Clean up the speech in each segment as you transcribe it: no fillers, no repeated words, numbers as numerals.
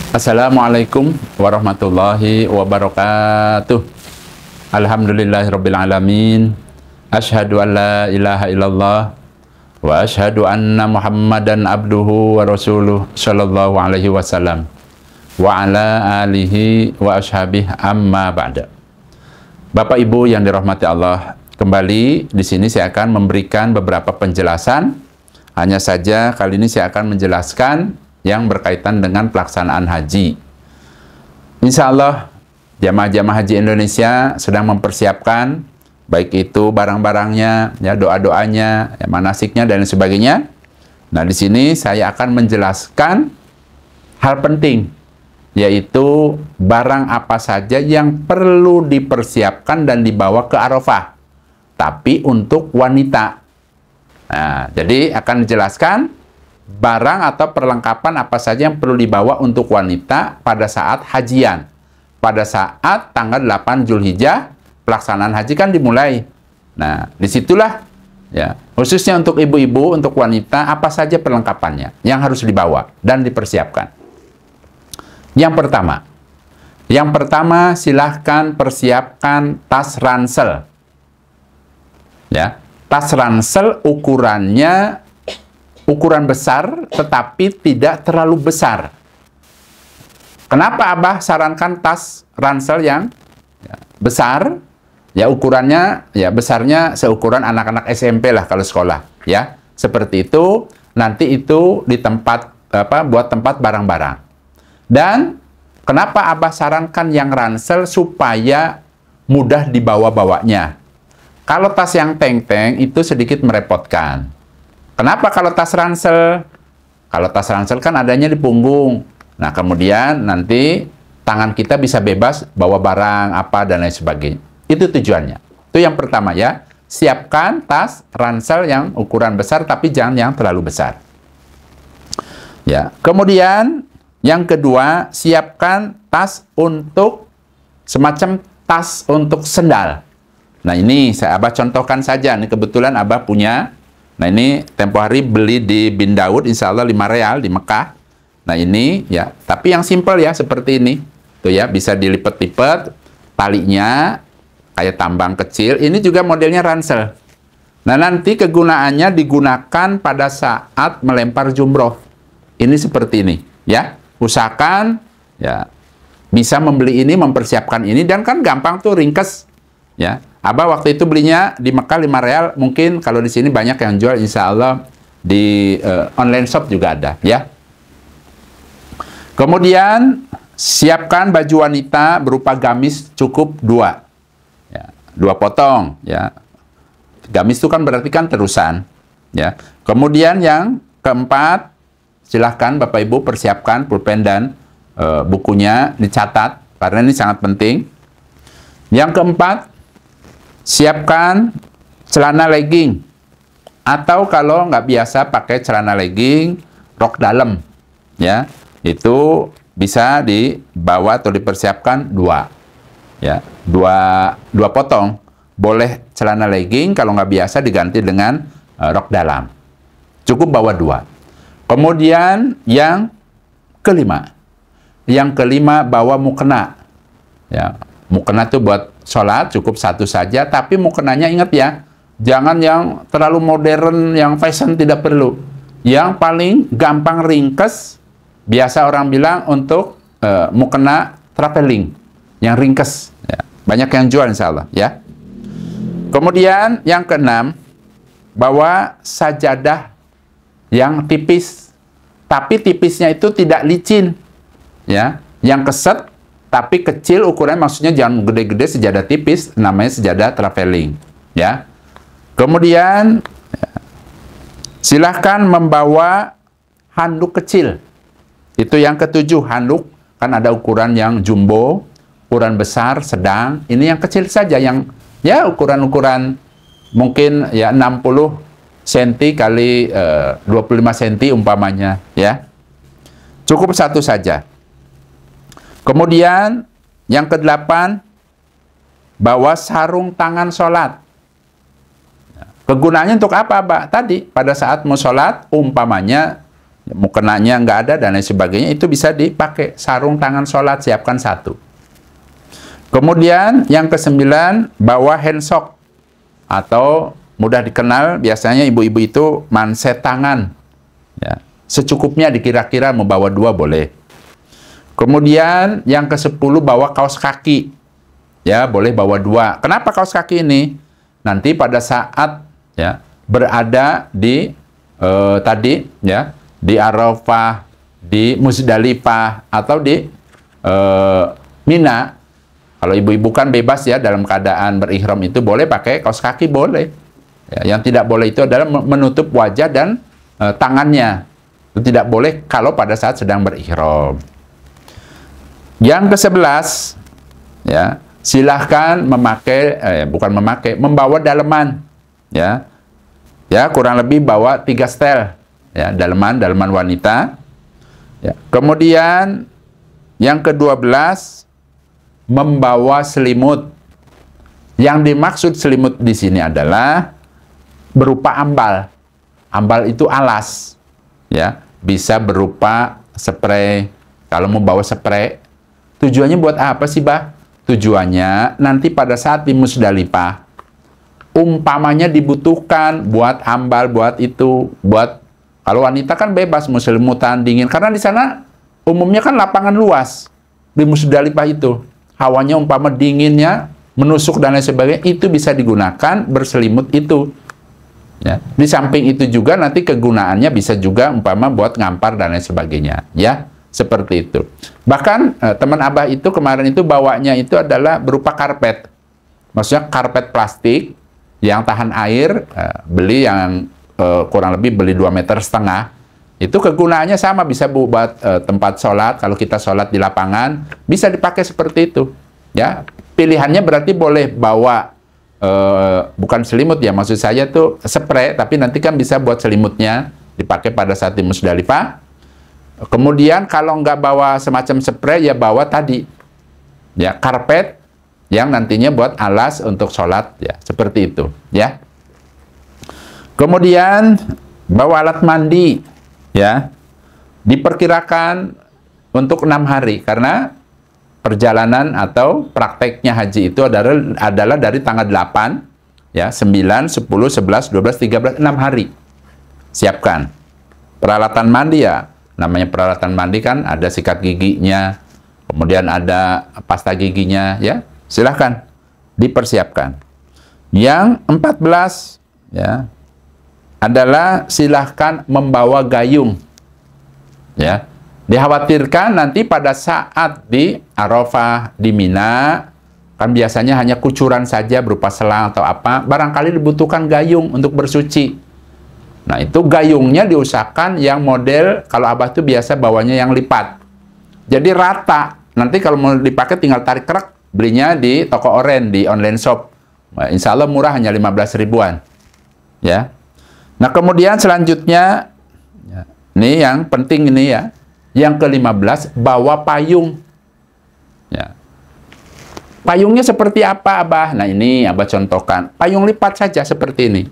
Assalamualaikum warahmatullahi wabarakatuh. Alhamdulillahirabbil alamin. Asyhadu an la ilaha illallah wa asyhadu anna Muhammadan abduhu wa rasuluh sallallahu alaihi wasallam wa ala alihi wa ashabihi amma ba'da. Bapak Ibu yang dirahmati Allah, kembali di sini saya akan memberikan beberapa penjelasan. Hanya saja kali ini saya akan menjelaskan yang berkaitan dengan pelaksanaan haji. Insya Allah jamaah-jamaah haji Indonesia sedang mempersiapkan baik itu barang-barangnya, ya doa-doanya, ya, manasiknya dan sebagainya. Nah, di sini saya akan menjelaskan hal penting, yaitu barang apa saja yang perlu dipersiapkan dan dibawa ke Arafah, tapi untuk wanita. Nah, jadi akan dijelaskan barang atau perlengkapan apa saja yang perlu dibawa untuk wanita pada saat hajian. Pada saat tanggal 8 Zulhijjah, pelaksanaan haji kan dimulai. Nah, disitulah, ya, khususnya untuk ibu-ibu, untuk wanita, apa saja perlengkapannya yang harus dibawa dan dipersiapkan. Yang pertama, silahkan persiapkan tas ransel. Ya, tas ransel ukurannya ukuran besar, tetapi tidak terlalu besar. Kenapa Abah sarankan tas ransel yang besar? Ya, ukurannya, ya besarnya seukuran anak-anak SMP lah kalau sekolah. Ya, seperti itu. Nanti itu di tempat buat tempat barang-barang. Dan kenapa Abah sarankan yang ransel supaya mudah dibawa-bawanya? Kalau tas yang teng-teng itu sedikit merepotkan. Kenapa kalau tas ransel? Kalau tas ransel kan adanya di punggung. Nah, kemudian nanti tangan kita bisa bebas bawa barang apa dan lain sebagainya. Itu tujuannya. Itu yang pertama ya. Siapkan tas ransel yang ukuran besar tapi jangan yang terlalu besar. Ya. Kemudian yang kedua, siapkan tas untuk semacam tas untuk sendal. Nah, ini Abah contohkan saja. Ini kebetulan Abah punya. Nah, ini tempo hari beli di Bin Daud, insya Allah 5 real di Mekah. Nah, ini ya, tapi yang simple ya, seperti ini. Tuh ya, bisa dilipat-lipat, talinya kayak tambang kecil. Ini juga modelnya ransel. Nah, nanti kegunaannya digunakan pada saat melempar jumroh. Ini seperti ini, ya. Usahakan ya bisa membeli ini, mempersiapkan ini, dan kan gampang tuh, ringkes. Ya, Abah waktu itu belinya di Mekah 5 real, mungkin kalau di sini banyak yang jual, insya Allah di online shop juga ada, ya. Kemudian siapkan baju wanita berupa gamis cukup 2, ya, 2 potong, ya. Gamis itu kan berarti kan terusan, ya. Kemudian yang keempat, silahkan Bapak Ibu persiapkan pulpen dan bukunya dicatat karena ini sangat penting. Yang keempat, siapkan celana legging, atau kalau nggak biasa pakai celana legging, rok dalam, ya, itu bisa dibawa atau dipersiapkan 2, ya, 2 potong. Boleh celana legging, kalau nggak biasa diganti dengan rok dalam. Cukup bawa 2. Kemudian yang kelima bawa mukena, ya. Mukena itu buat sholat, cukup 1 saja, tapi mukenanya ingat ya, jangan yang terlalu modern, yang fashion, tidak perlu. Yang paling gampang ringkes, biasa orang bilang untuk mukena traveling, yang ringkes. Ya. Banyak yang jual insya Allah, ya. Kemudian yang keenam, bawa sajadah yang tipis, tapi tipisnya itu tidak licin, ya, yang keset, tapi kecil ukurannya, maksudnya jangan gede-gede, sejadah tipis, namanya sejadah traveling, ya. Kemudian silahkan membawa handuk kecil. Itu yang ketujuh, handuk kan ada ukuran yang jumbo, ukuran besar, sedang. Ini yang kecil saja, yang ya ukuran-ukuran mungkin ya 60 cm kali 25 cm umpamanya, ya. Cukup 1 saja. Kemudian yang ke-8, bawa sarung tangan sholat. Kegunaannya untuk apa, Pak? Tadi pada saat mau sholat, umpamanya mukenanya nggak ada dan lain sebagainya, itu bisa dipakai. Sarung tangan sholat siapkan 1. Kemudian yang ke-9, bawa handsock atau mudah dikenal biasanya ibu-ibu itu manset tangan, ya. Secukupnya, dikira-kira mau bawa 2 boleh. Kemudian yang ke-10, bawa kaos kaki, ya, boleh bawa 2. Kenapa kaos kaki ini? Nanti pada saat, ya, berada di tadi, ya, di Arafah, di Musdalifah atau di Mina. Kalau ibu-ibu kan bebas ya, dalam keadaan berihram itu boleh pakai kaos kaki, boleh. Ya, yang tidak boleh itu adalah menutup wajah dan tangannya. Itu tidak boleh kalau pada saat sedang berihram. Yang ke-11, ya, silahkan membawa daleman, ya. Ya, kurang lebih bawa 3 setel, ya, daleman wanita. Ya. Kemudian yang ke-12, membawa selimut. Yang dimaksud selimut di sini adalah berupa ambal. Ambal itu alas, ya, bisa berupa spray. Kalau mau bawa spray, tujuannya buat apa sih, Bah? Tujuannya nanti pada saat di Musdalifah, umpamanya dibutuhkan buat ambal, buat itu, buat kalau wanita kan bebas muslimutan dingin, karena di sana umumnya kan lapangan luas di Musdalifah itu. Hawanya umpama dinginnya menusuk dan lain sebagainya, itu bisa digunakan berselimut itu. Ya. Di samping itu juga nanti kegunaannya bisa juga umpama buat ngampar dan lain sebagainya, ya, seperti itu. Bahkan teman Abah itu kemarin itu bawanya itu adalah berupa karpet, maksudnya karpet plastik yang tahan air, beli yang kurang lebih beli 2,5 meter. Itu kegunaannya sama, bisa buat tempat sholat. Kalau kita sholat di lapangan, bisa dipakai seperti itu. Ya, pilihannya berarti boleh bawa bukan selimut ya, maksud saya tuh spray, tapi nanti kan bisa buat selimutnya dipakai pada saat di Musdalifah. Kemudian kalau nggak bawa semacam spray, ya bawa tadi, ya, karpet yang nantinya buat alas untuk sholat, ya, seperti itu, ya. Kemudian bawa alat mandi. Ya, diperkirakan untuk 6 hari karena perjalanan atau prakteknya haji itu adalah dari tanggal 8, ya, 9, 10, 11, 12, 13, 6 hari. Siapkan peralatan mandi, ya. Namanya peralatan mandi kan ada sikat giginya, kemudian ada pasta giginya, ya. Silahkan dipersiapkan. Yang 14, ya, adalah silahkan membawa gayung, ya. Dikhawatirkan nanti pada saat di Arafah, di Mina, kan biasanya hanya kucuran saja berupa selang atau apa, barangkali dibutuhkan gayung untuk bersuci. Nah, itu gayungnya diusahakan yang model, kalau Abah tuh biasa bawanya yang lipat, jadi rata. Nanti kalau mau dipakai tinggal tarik krek, belinya di toko oren, di online shop. Nah, insya Allah murah, hanya 15 ribuan, ya. Nah, kemudian selanjutnya, ya, ini yang penting ini, ya. Yang ke-15, bawa payung. Ya. Payungnya seperti apa, Abah? Nah, ini Abah contohkan. Payung lipat saja seperti ini.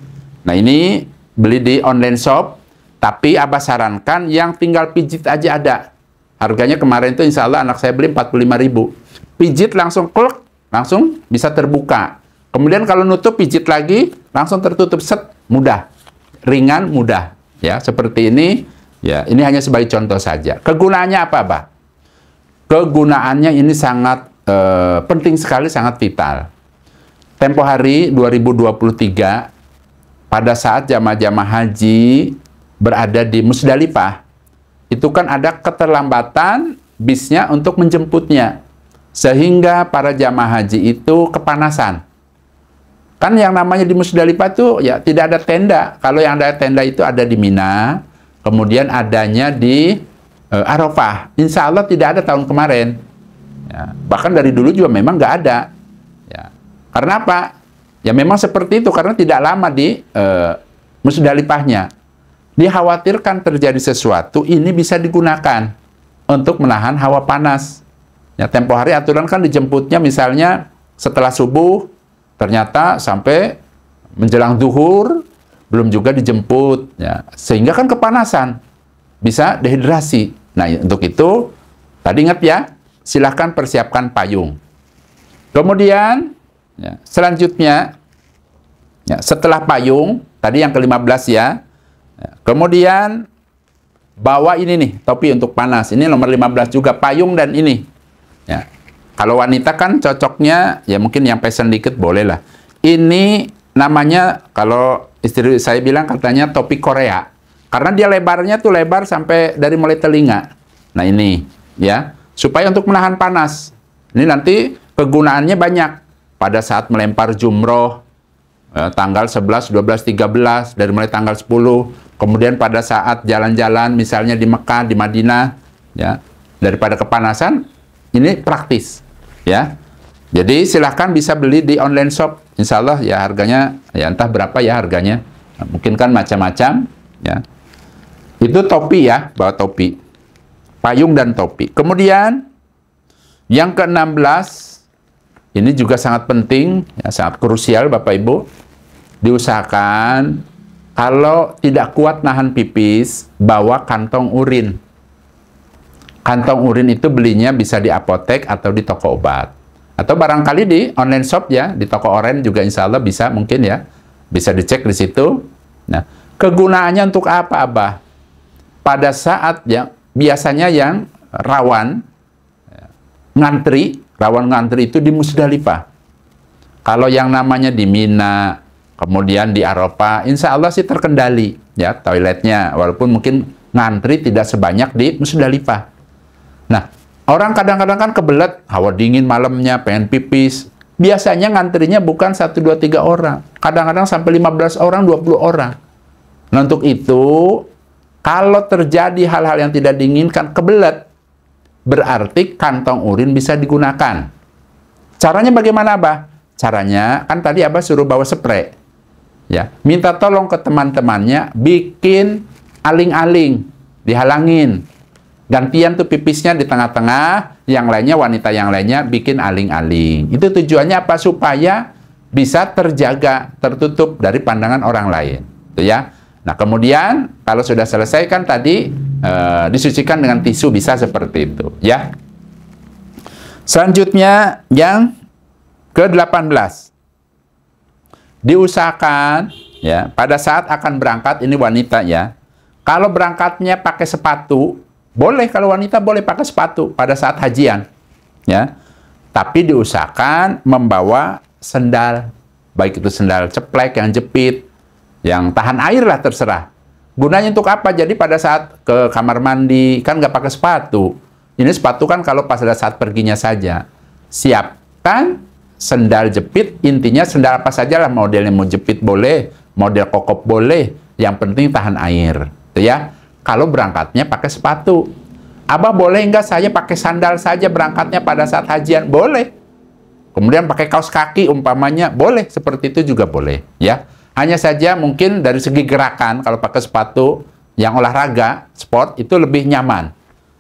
Nah, ini beli di online shop, tapi Abah sarankan yang tinggal pijit aja ada. Harganya kemarin itu insya Allah anak saya beli 45 ribu. Pijit langsung klek, langsung bisa terbuka. Kemudian kalau nutup, pijit lagi, langsung tertutup, set, mudah. Ringan, mudah, ya, seperti ini, ya. Ini hanya sebagai contoh saja. Kegunaannya apa, Pak? Kegunaannya ini sangat penting sekali, sangat vital. Tempo hari 2023, pada saat jamaah-jamaah haji berada di Musdalifah, itu kan ada keterlambatan bisnya untuk menjemputnya, sehingga para jamaah haji itu kepanasan. Kan yang namanya di Musdalifah itu, ya, tidak ada tenda. Kalau yang ada tenda itu ada di Mina, kemudian adanya di Arafah. Insya Allah tidak ada tahun kemarin. Ya, bahkan dari dulu juga memang nggak ada. Ya. Karena apa? Ya memang seperti itu, karena tidak lama di Musdalifahnya. Dikhawatirkan terjadi sesuatu, ini bisa digunakan untuk menahan hawa panas. Ya, tempo hari aturan kan dijemputnya misalnya setelah subuh, ternyata sampai menjelang zuhur belum juga dijemput, ya, sehingga kan kepanasan. bisa dehidrasi. Nah, untuk itu, tadi ingat ya, silahkan persiapkan payung. Kemudian, ya, selanjutnya, ya, setelah payung, tadi yang ke-15 ya, kemudian bawa ini nih, topi untuk panas. Ini nomor 15 juga, payung dan ini. Ya. Kalau wanita kan cocoknya, ya mungkin yang fashion dikit boleh lah. Ini namanya, kalau istri saya bilang katanya topi Korea. Karena dia lebarnya tuh lebar sampai dari mulai telinga. Nah ini, ya. Supaya untuk menahan panas. Ini nanti kegunaannya banyak. Pada saat melempar jumroh, tanggal 11, 12, 13, dari mulai tanggal 10. Kemudian pada saat jalan-jalan, misalnya di Mekah, di Madinah, ya, daripada kepanasan, ini praktis. Ya, jadi silahkan bisa beli di online shop. Insya Allah ya harganya, ya entah berapa ya harganya. Nah, mungkin kan macam-macam. Ya, itu topi ya, bawa topi, payung dan topi. Kemudian yang ke-16, ini juga sangat penting, ya, sangat krusial Bapak Ibu. Diusahakan kalau tidak kuat nahan pipis, bawa kantong urin. Kantong urin itu belinya bisa di apotek atau di toko obat. Atau barangkali di online shop ya, di toko oren juga insya Allah bisa mungkin ya. Bisa dicek di situ. Nah, kegunaannya untuk apa, Abah? Pada saat yang biasanya yang rawan ngantri itu di Musdalifah. Kalau yang namanya di Mina, kemudian di Arafah, insya Allah sih terkendali ya toiletnya. Walaupun mungkin ngantri tidak sebanyak di Musdalifah. Nah, orang kadang-kadang kan kebelet, hawa dingin malamnya, pengen pipis. Biasanya ngantrinya bukan 1, 2, 3 orang. Kadang-kadang sampai 15 orang, 20 orang. Nah, untuk itu, kalau terjadi hal-hal yang tidak diinginkan, kebelet, berarti kantong urin bisa digunakan. Caranya bagaimana, Abah? Caranya, kan tadi Abah suruh bawa spray. Ya, minta tolong ke teman-temannya, bikin aling-aling, dihalangin. Gantian tuh pipisnya di tengah-tengah, yang lainnya, wanita yang lainnya bikin aling-aling. Itu tujuannya apa? Supaya bisa terjaga, tertutup dari pandangan orang lain. Tuh ya. Nah, kemudian kalau sudah selesai kan tadi disucikan dengan tisu, bisa seperti itu. Ya. Selanjutnya yang ke-18. Diusahakan ya, pada saat akan berangkat, ini wanita ya. Kalau berangkatnya pakai sepatu, boleh, kalau wanita boleh pakai sepatu pada saat hajian, ya. Tapi diusahakan membawa sendal, baik itu sendal ceplek yang jepit, yang tahan air lah, terserah. Gunanya untuk apa? Jadi pada saat ke kamar mandi kan nggak pakai sepatu. Ini sepatu kan kalau pas pada saat perginya saja. Siapkan sendal jepit, intinya sendal apa saja lah, modelnya mau jepit boleh, model kokop boleh, yang penting tahan air, gitu ya. Kalau berangkatnya pakai sepatu. Abah boleh nggak saya pakai sandal saja berangkatnya pada saat hajian? Boleh. Kemudian pakai kaos kaki umpamanya, boleh. Seperti itu juga boleh. Ya. Hanya saja mungkin dari segi gerakan, kalau pakai sepatu yang olahraga, sport, itu lebih nyaman.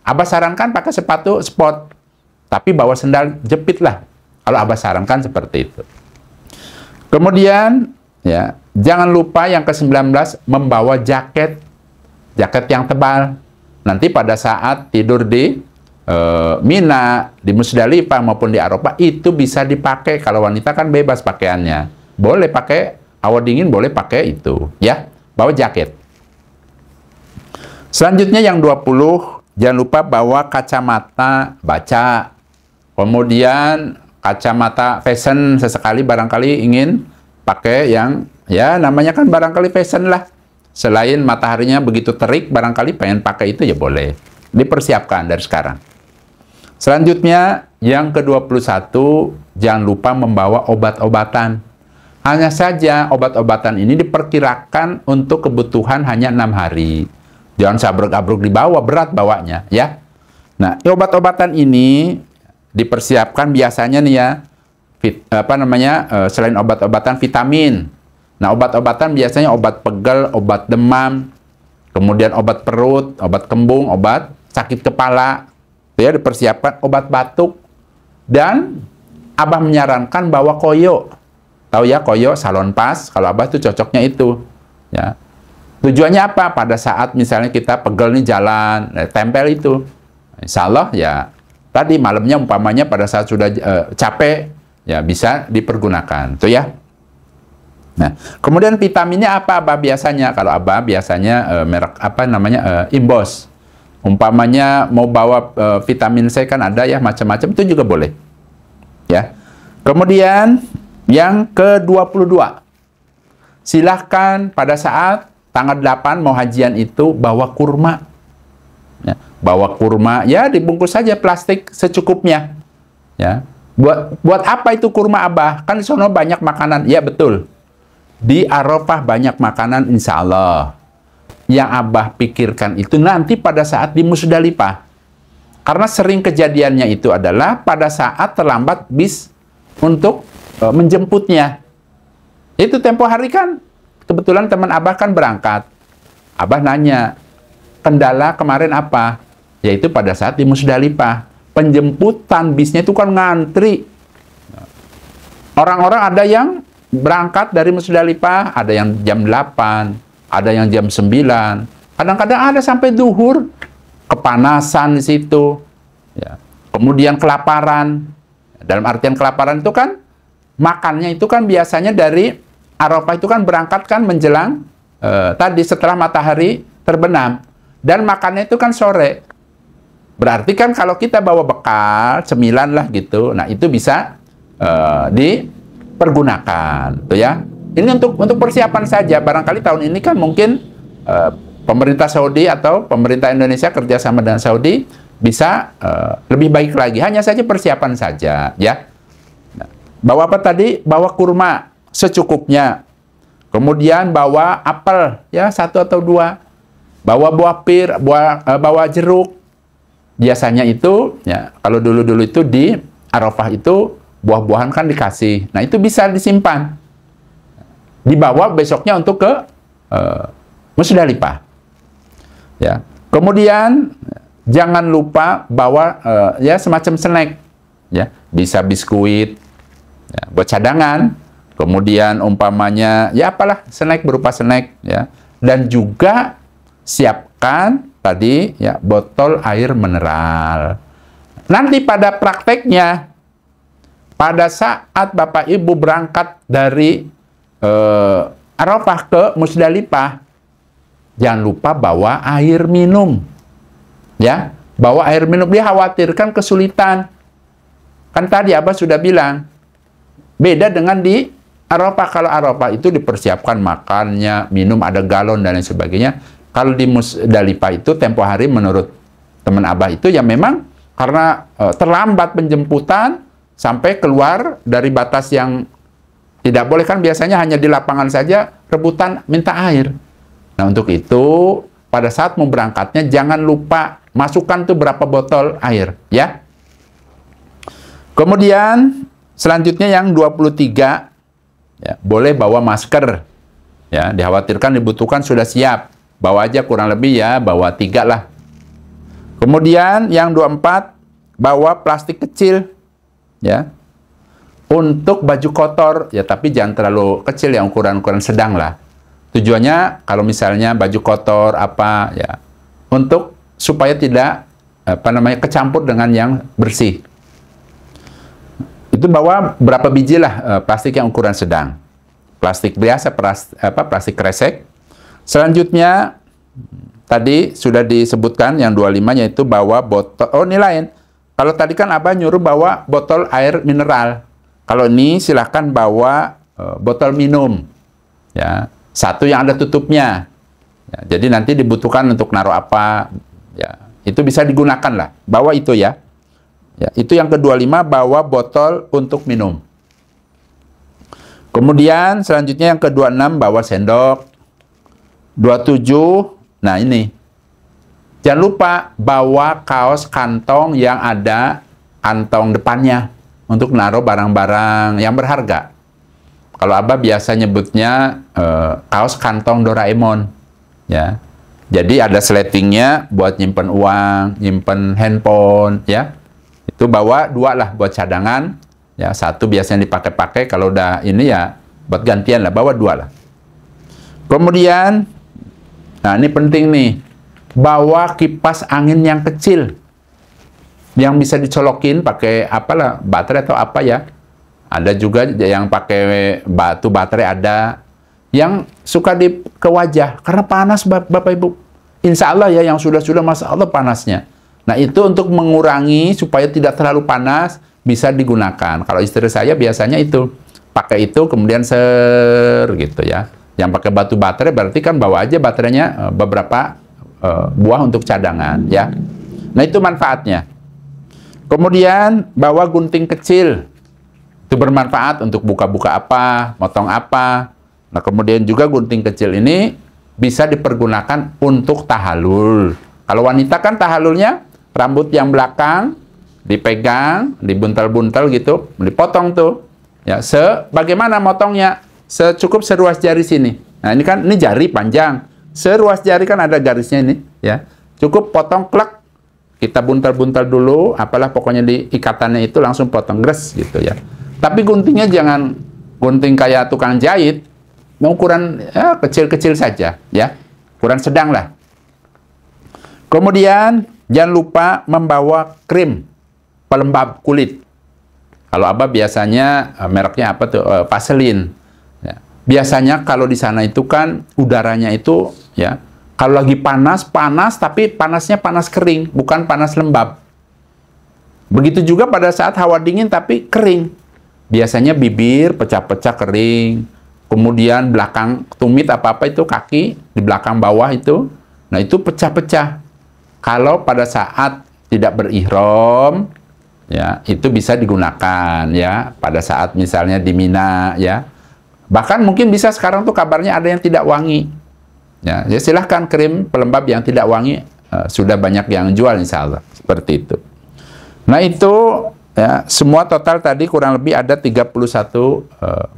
Abah sarankan pakai sepatu sport. Tapi bawa sandal jepit lah. Kalau Abah sarankan seperti itu. Kemudian, ya, jangan lupa yang ke-19, membawa jaket yang tebal. Nanti pada saat tidur di Mina, di Musdalifah maupun di Arafah, itu bisa dipakai. Kalau wanita kan bebas pakaiannya. Boleh pakai, hawa dingin boleh pakai itu. Ya, bawa jaket. Selanjutnya yang 20, jangan lupa bawa kacamata baca. Kemudian kacamata fashion, sesekali barangkali ingin pakai yang, ya namanya kan barangkali fashion lah. Selain mataharinya begitu terik, barangkali pengen pakai itu ya boleh. Dipersiapkan dari sekarang. Selanjutnya, yang ke-21, jangan lupa membawa obat-obatan. Hanya saja obat-obatan ini diperkirakan untuk kebutuhan hanya 6 hari. Jangan sabruk-abruk dibawa, berat bawanya, ya. Nah, obat-obatan ini dipersiapkan biasanya nih ya, selain obat-obatan vitamin. Nah, obat-obatan biasanya obat pegel, obat demam, kemudian obat perut, obat kembung, obat sakit kepala, ya, dipersiapkan obat batuk, dan Abah menyarankan bawa koyo. Tahu ya koyo, salon pas, kalau Abah tuh cocoknya itu. Ya. Tujuannya apa? Pada saat misalnya kita pegel nih jalan, tempel itu. Insya Allah ya, tadi malamnya umpamanya pada saat sudah capek, ya bisa dipergunakan. Tuh ya. Nah, kemudian vitaminnya apa Abah biasanya? Kalau Abah biasanya merek apa namanya? Imbos. Umpamanya mau bawa vitamin C kan ada ya macam-macam, itu juga boleh. Ya. Kemudian yang ke-22. Silahkan pada saat tanggal 8 mau hajian itu bawa kurma. Ya, bawa kurma, ya dibungkus saja plastik secukupnya. Ya. Buat apa itu kurma Abah? Kan di sono banyak makanan. Ya betul. Di Arafah banyak makanan insya Allah. Yang Abah pikirkan itu nanti pada saat di Musdalifah. Karena sering kejadiannya itu adalah pada saat terlambat bis untuk menjemputnya. Itu tempo hari kan, kebetulan teman Abah kan berangkat. Abah nanya, kendala kemarin apa? Yaitu pada saat di Musdalifah. Penjemputan bisnya itu kan ngantri. Orang-orang ada yang berangkat dari Musdalifah, ada yang jam 8, ada yang jam 9. Kadang-kadang ada sampai duhur. Kepanasan di situ. Ya. Kemudian kelaparan. Dalam artian kelaparan itu kan, makannya itu kan biasanya dari Arafah itu kan berangkat kan menjelang tadi setelah matahari terbenam. Dan makannya itu kan sore. Berarti kan kalau kita bawa bekal, cemilan lah gitu, nah itu bisa dipergunakan, tuh ya. Ini untuk persiapan saja. Barangkali tahun ini kan mungkin pemerintah Saudi atau pemerintah Indonesia kerjasama dengan Saudi bisa lebih baik lagi. Hanya saja persiapan saja, ya. Nah, bawa apa tadi? Bawa kurma secukupnya. Kemudian bawa apel, ya 1 atau 2. Bawa buah pir, bawa jeruk. Biasanya itu, ya kalau dulu-dulu itu di Arafah itu buah-buahan kan dikasih. Nah itu bisa disimpan, dibawa besoknya untuk ke Musdalifah. Ya. Kemudian jangan lupa bawa ya semacam snack, ya bisa biskuit, ya, buat cadangan. Kemudian umpamanya ya apalah snack berupa snack, ya, dan juga siapkan tadi ya botol air mineral. Nanti pada prakteknya, pada saat Bapak Ibu berangkat dari Arafah ke Musdalifah, jangan lupa bawa air minum. Ya, bawa air minum. Dia khawatirkan kesulitan. Kan tadi Abah sudah bilang, beda dengan di Arafah. Kalau Arafah itu dipersiapkan makannya, minum, ada galon dan lain sebagainya. Kalau di Musdalifah itu tempo hari menurut teman Abah itu ya memang karena terlambat penjemputan sampai keluar dari batas yang tidak boleh, kan biasanya hanya di lapangan saja rebutan minta air. Nah untuk itu pada saat mau berangkatnya jangan lupa masukkan tuh berapa botol air, ya. Kemudian selanjutnya yang 23, ya, boleh bawa masker. Ya, dikhawatirkan dibutuhkan sudah siap. Bawa aja kurang lebih ya, bawa 3 lah. Kemudian yang 24, bawa plastik kecil. Ya. Untuk baju kotor, ya tapi jangan terlalu kecil, yang ukuran-ukuran sedang lah. Tujuannya kalau misalnya baju kotor apa ya, untuk supaya tidak kecampur dengan yang bersih. Itu bawa berapa biji lah plastik yang ukuran sedang. Plastik biasa, plastik kresek. Selanjutnya tadi sudah disebutkan yang 25, yaitu bawa botol. Oh, ini lain. Kalau tadi kan Abah nyuruh bawa botol air mineral. Kalau ini silahkan bawa botol minum. Ya, 1 yang ada tutupnya. Ya, jadi nanti dibutuhkan untuk naruh apa, ya, itu bisa digunakan lah. Bawa itu ya. Ya, itu yang ke-25, bawa botol untuk minum. Kemudian selanjutnya yang ke-26, bawa sendok. 27, nah ini. Jangan lupa bawa kaos kantong yang ada kantong depannya untuk naruh barang-barang yang berharga. Kalau Abah biasa nyebutnya kaos kantong Doraemon, ya. Jadi ada sletingnya buat nyimpen uang, nyimpen handphone, ya. Itu bawa 2 lah buat cadangan, ya. 1 biasanya dipakai-pakai, kalau udah ini ya buat gantian lah, bawa 2 lah. Kemudian Nah, ini penting nih. Bawa kipas angin yang kecil. Yang bisa dicolokin pakai apalah, baterai atau apa ya. Ada juga yang pakai batu baterai ada. Yang suka ke wajah. Karena panas Bapak Ibu. Insya Allah ya, yang sudah-sudah Masya Allah panasnya. Nah, itu untuk mengurangi supaya tidak terlalu panas, bisa digunakan. Kalau istri saya biasanya itu. Pakai itu, kemudian gitu ya. Yang pakai batu baterai berarti kan bawa aja baterainya beberapa buah untuk cadangan ya. Nah, itu manfaatnya. Kemudian bawa gunting kecil. Itu bermanfaat untuk buka-buka apa, motong apa. Nah, kemudian juga gunting kecil ini bisa dipergunakan untuk tahalul. Kalau wanita kan tahalulnya rambut yang belakang dipegang, dibuntal-buntal gitu, dipotong tuh. Ya, bagaimana motongnya? Cukup seruas jari sini. Nah, ini kan ini jari panjang. Seruas jari kan ada garisnya ini, ya. Cukup potong klek. Kita buntal-buntal dulu, apalah pokoknya di ikatannya itu langsung potong gres gitu ya. Tapi guntingnya jangan gunting kayak tukang jahit. Ukuran kecil-kecil saja, ya. Ukuran sedang lah. Kemudian jangan lupa membawa krim pelembab kulit. Kalau Abah biasanya mereknya apa tuh? Vaseline. Ya. Biasanya kalau di sana itu kan udaranya itu ya, kalau lagi panas tapi panasnya panas kering, bukan panas lembab. Begitu juga pada saat hawa dingin tapi kering. Biasanya bibir pecah-pecah kering. Kemudian belakang tumit apa-apa itu kaki di belakang bawah itu. Nah, itu pecah-pecah. Kalau pada saat tidak berihram ya, itu bisa digunakan ya pada saat misalnya di Mina ya. Bahkan mungkin bisa sekarang tuh kabarnya ada yang tidak wangi. Ya, ya silahkan krim pelembab yang tidak wangi sudah banyak yang jual insya Allah seperti itu. Nah, itu ya, semua total tadi kurang lebih ada 31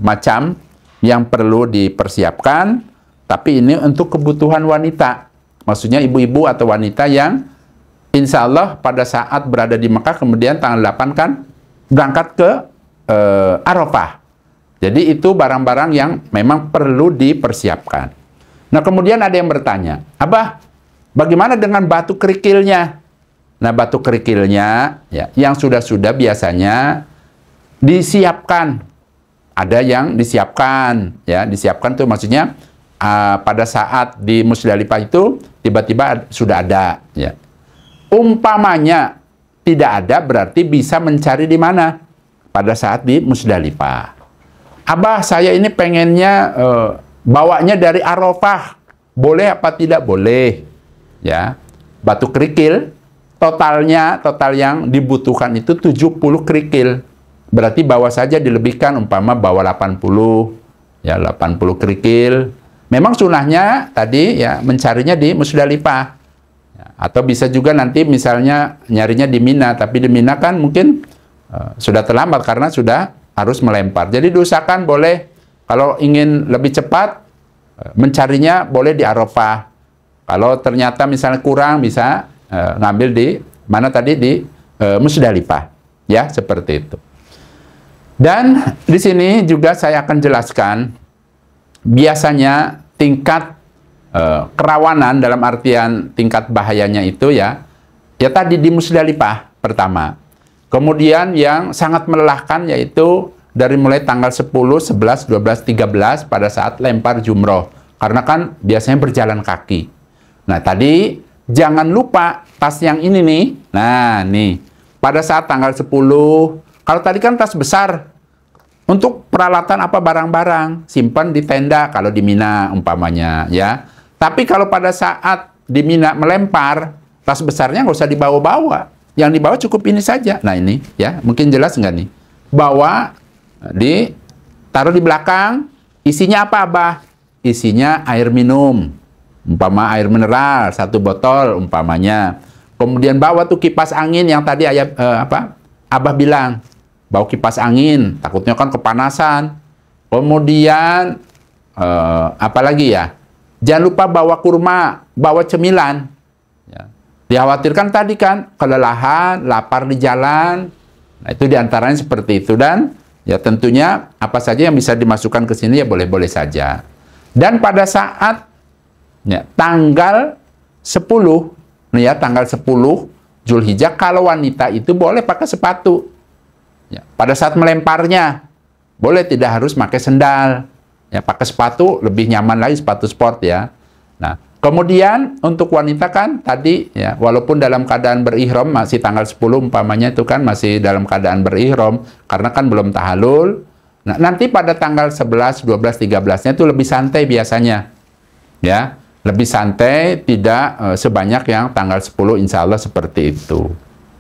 macam yang perlu dipersiapkan, tapi ini untuk kebutuhan wanita. Maksudnya ibu-ibu atau wanita yang insya Allah pada saat berada di Mekah, kemudian tanggal 8 kan berangkat ke Arafah. Jadi itu barang-barang yang memang perlu dipersiapkan. Nah, kemudian ada yang bertanya, Abah, bagaimana dengan batu kerikilnya? Nah, batu kerikilnya ya, yang sudah-sudah biasanya disiapkan. Ada yang disiapkan, ya, disiapkan tuh maksudnya pada saat di Musdalifah itu tiba-tiba sudah ada, ya. Umpamanya tidak ada berarti bisa mencari di mana? Pada saat di Musdalifah. Abah, saya ini pengennya bawanya dari Arafah. Boleh apa tidak? Boleh. Ya. Batu kerikil total yang dibutuhkan itu 70 kerikil. Berarti bawa saja dilebihkan, umpama bawa 80. Ya, 80 kerikil. Memang sunahnya tadi ya mencarinya di Musdalifah. Atau bisa juga nanti misalnya nyarinya di Mina, tapi di Mina kan mungkin sudah terlambat karena sudah harus melempar. Jadi diusahakan boleh, kalau ingin lebih cepat, mencarinya boleh di Arafah. Kalau ternyata misalnya kurang, bisa ngambil di mana tadi, di Musdalifah. Ya, seperti itu. Dan di sini juga saya akan jelaskan, biasanya tingkat kerawanan dalam artian tingkat bahayanya itu ya tadi di Musdalifah pertama. Kemudian yang sangat melelahkan yaitu dari mulai tanggal 10, 11, 12, 13 pada saat lempar jumroh. Karena kan biasanya berjalan kaki. Nah, tadi jangan lupa tas yang ini nih. Nah, nih. Pada saat tanggal 10, kalau tadi kan tas besar, untuk peralatan apa barang-barang, simpan di tenda kalau di Mina umpamanya ya. Tapi kalau pada saat di Mina melempar, tas besarnya nggak usah dibawa-bawa. Yang dibawa cukup ini saja. Nah, ini ya, mungkin jelas nggak nih? Bawa, taruh di belakang, isinya apa, Abah? Isinya air minum. Umpama air mineral, 1 botol umpamanya. Kemudian bawa tuh kipas angin yang tadi Abah bilang. Bawa kipas angin, takutnya kan kepanasan. Kemudian, apa lagi ya? Jangan lupa bawa kurma, bawa cemilan. Ya. Dikhawatirkan tadi kan, kelelahan, lapar di jalan. Nah, itu diantaranya seperti itu. Dan ya tentunya apa saja yang bisa dimasukkan ke sini ya boleh-boleh saja. Dan pada saat ya, tanggal 10, nih ya, tanggal 10 Zulhijjah, kalau wanita itu boleh pakai sepatu. Ya, pada saat melemparnya, boleh, tidak harus pakai sendal. Ya, pakai sepatu lebih nyaman lagi, sepatu sport ya. Nah, kemudian untuk wanita kan tadi ya, walaupun dalam keadaan berihram masih tanggal 10 umpamanya itu kan masih dalam keadaan berihram karena kan belum tahalul. Nah, nanti pada tanggal 11, 12, 13-nya itu lebih santai biasanya. Ya, lebih santai, tidak sebanyak yang tanggal 10 insya Allah seperti itu.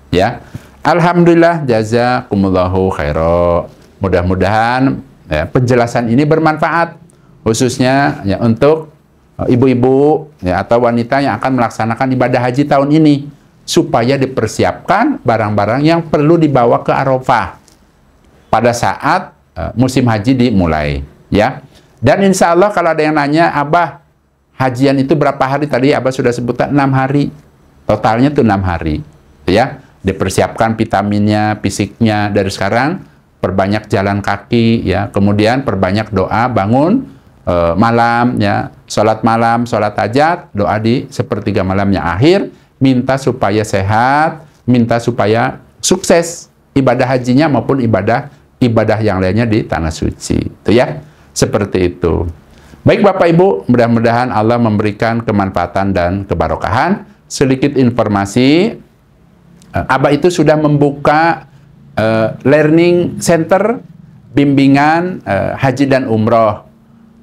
Ya. Alhamdulillah, jazakumullahu khairan. Mudah-mudahan ya, penjelasan ini bermanfaat khususnya ya untuk ibu-ibu ya, atau wanita yang akan melaksanakan ibadah haji tahun ini supaya dipersiapkan barang-barang yang perlu dibawa ke Arafah pada saat musim haji dimulai ya. Dan insya Allah kalau ada yang nanya, Abah hajian itu berapa hari? Tadi Abah sudah sebutkan 6 hari, totalnya tuh 6 hari ya. Dipersiapkan vitaminnya, fisiknya dari sekarang, perbanyak jalan kaki ya, kemudian perbanyak doa bangun malam ya, sholat malam, sholat hajat, doa di sepertiga malam yang akhir, minta supaya sehat, minta supaya sukses ibadah hajinya maupun ibadah yang lainnya di tanah suci itu ya, seperti itu. Baik Bapak Ibu, mudah-mudahan Allah memberikan kemanfaatan dan kebarokahan. Sedikit informasi, Abah itu sudah membuka learning center bimbingan haji dan umroh.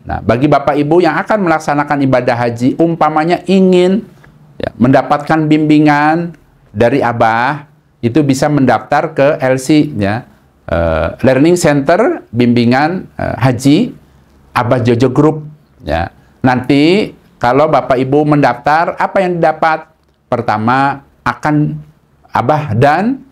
Nah, bagi Bapak Ibu yang akan melaksanakan ibadah haji, umpamanya ingin ya, mendapatkan bimbingan dari Abah, itu bisa mendaftar ke LC ya, Learning Center Bimbingan Haji Abah Jojo Group ya. Nanti kalau Bapak Ibu mendaftar, apa yang didapat? Pertama, akan Abah dan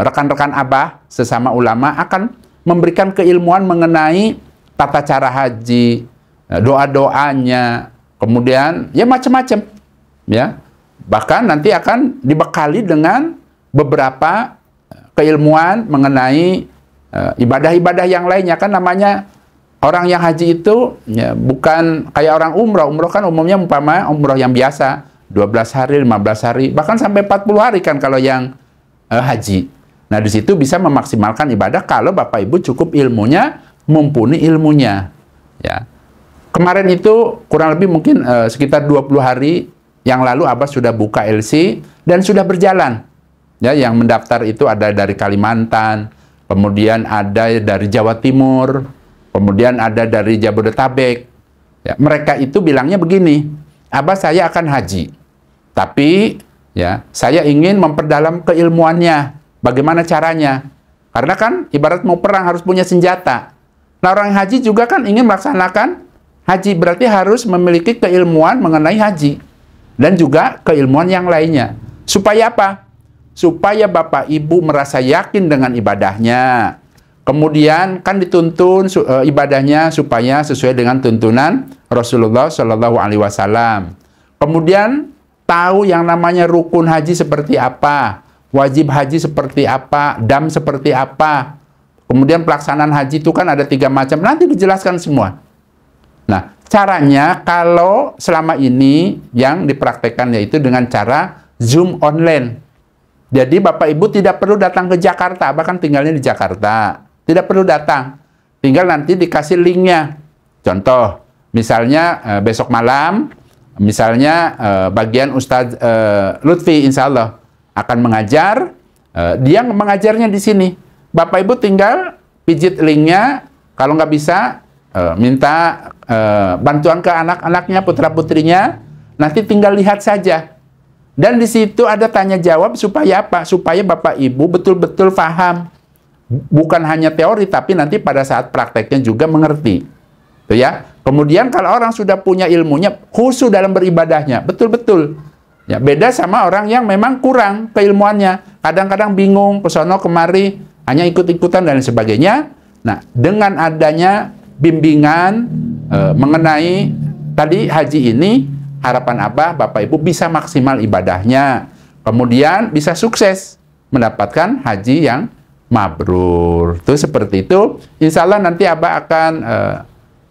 rekan-rekan Abah sesama ulama akan memberikan keilmuan mengenai tata cara haji, doa-doanya, kemudian ya macam-macam ya. Bahkan nanti akan dibekali dengan beberapa keilmuan mengenai ibadah-ibadah yang lainnya. Kan namanya orang yang haji itu ya, bukan kayak orang umroh. Umroh kan umumnya umpama umroh yang biasa 12 hari, 15 hari, bahkan sampai 40 hari kan kalau yang haji. Nah, di situ bisa memaksimalkan ibadah kalau Bapak Ibu cukup ilmunya, mumpuni ilmunya. Ya. Kemarin itu kurang lebih mungkin sekitar 20 hari yang lalu Abah sudah buka LC dan sudah berjalan. Ya, yang mendaftar itu ada dari Kalimantan, kemudian ada dari Jawa Timur, kemudian ada dari Jabodetabek. Ya, mereka itu bilangnya begini, Abah saya akan haji, tapi ya saya ingin memperdalam keilmuannya. Bagaimana caranya? Karena kan ibarat mau perang harus punya senjata. Nah, orang haji juga kan ingin melaksanakan haji, berarti harus memiliki keilmuan mengenai haji dan juga keilmuan yang lainnya. Supaya apa? Supaya Bapak Ibu merasa yakin dengan ibadahnya. Kemudian kan dituntun ibadahnya supaya sesuai dengan tuntunan Rasulullah Shallallahu Alaihi Wasallam. Kemudian tahu yang namanya rukun haji seperti apa, wajib haji seperti apa, dam seperti apa. Kemudian pelaksanaan haji itu kan ada 3 macam, nanti dijelaskan semua. Nah, caranya kalau selama ini yang dipraktekkan yaitu dengan cara Zoom online. Jadi Bapak Ibu tidak perlu datang ke Jakarta, bahkan tinggalnya di Jakarta. Tidak perlu datang, tinggal nanti dikasih linknya. Contoh, misalnya besok malam, misalnya bagian Ustadz Lutfi insya Allah akan mengajar, dia mengajarnya di sini. Bapak Ibu tinggal pijit linknya, kalau nggak bisa minta bantuan ke anak-anaknya, putra-putrinya, nanti tinggal lihat saja. Dan di situ ada tanya jawab supaya apa? Supaya Bapak Ibu betul-betul paham. Bukan hanya teori, tapi nanti pada saat prakteknya juga mengerti. Tuh ya. Kemudian kalau orang sudah punya ilmunya, khusus dalam beribadahnya, betul-betul. Ya, beda sama orang yang memang kurang keilmuannya. Kadang-kadang bingung, kesono kemari, hanya ikut-ikutan dan sebagainya. Nah, dengan adanya bimbingan mengenai tadi haji ini, harapan Abah, Bapak Ibu bisa maksimal ibadahnya. Kemudian bisa sukses mendapatkan haji yang mabrur. Itu seperti itu. Insya Allah nanti Abah akan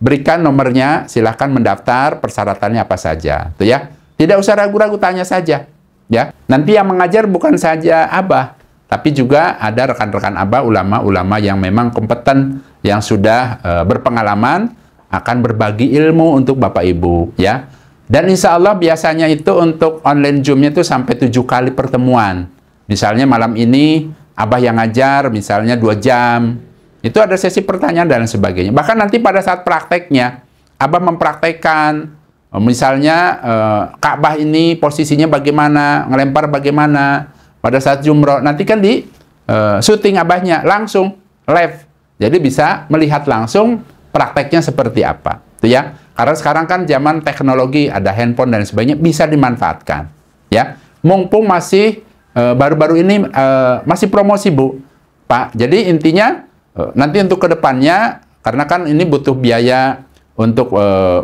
berikan nomornya, silahkan mendaftar, persyaratannya apa saja, tuh ya. Tidak usah ragu-ragu, tanya saja, ya. Nanti yang mengajar bukan saja Abah, tapi juga ada rekan-rekan Abah, ulama-ulama yang memang kompeten, yang sudah berpengalaman, akan berbagi ilmu untuk Bapak Ibu, ya. Dan insya Allah biasanya itu untuk online Zoom-nya itu sampai 7 kali pertemuan. Misalnya malam ini Abah yang ngajar, misalnya 2 jam, itu ada sesi pertanyaan dan sebagainya. Bahkan nanti pada saat prakteknya, Abah mempraktekkan, misalnya Ka'bah ini posisinya bagaimana, ngelempar bagaimana, pada saat jumroh, nanti kan di syuting Abahnya, langsung, live. Jadi bisa melihat langsung prakteknya seperti apa. Itu ya. Karena sekarang kan zaman teknologi, ada handphone dan sebagainya, bisa dimanfaatkan. Ya. Mumpung masih, baru-baru ini masih promosi, Bu. Pak, jadi intinya, nanti untuk kedepannya, karena kan ini butuh biaya untuk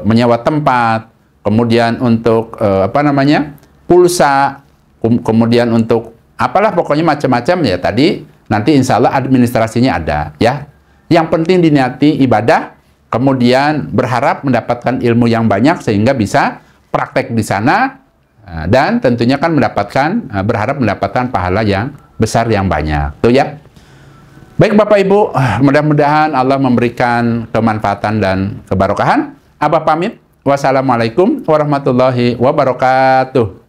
menyewa tempat, kemudian untuk pulsa, kemudian untuk apalah pokoknya macam-macam ya tadi. Nanti insya Allah administrasinya ada ya. Yang penting diniati ibadah, kemudian berharap mendapatkan ilmu yang banyak sehingga bisa praktek di sana dan tentunya kan berharap mendapatkan pahala yang besar yang banyak. Tuh ya. Baik Bapak Ibu, mudah-mudahan Allah memberikan kemanfaatan dan kebarokahan. Abah pamit. Wassalamualaikum warahmatullahi wabarakatuh.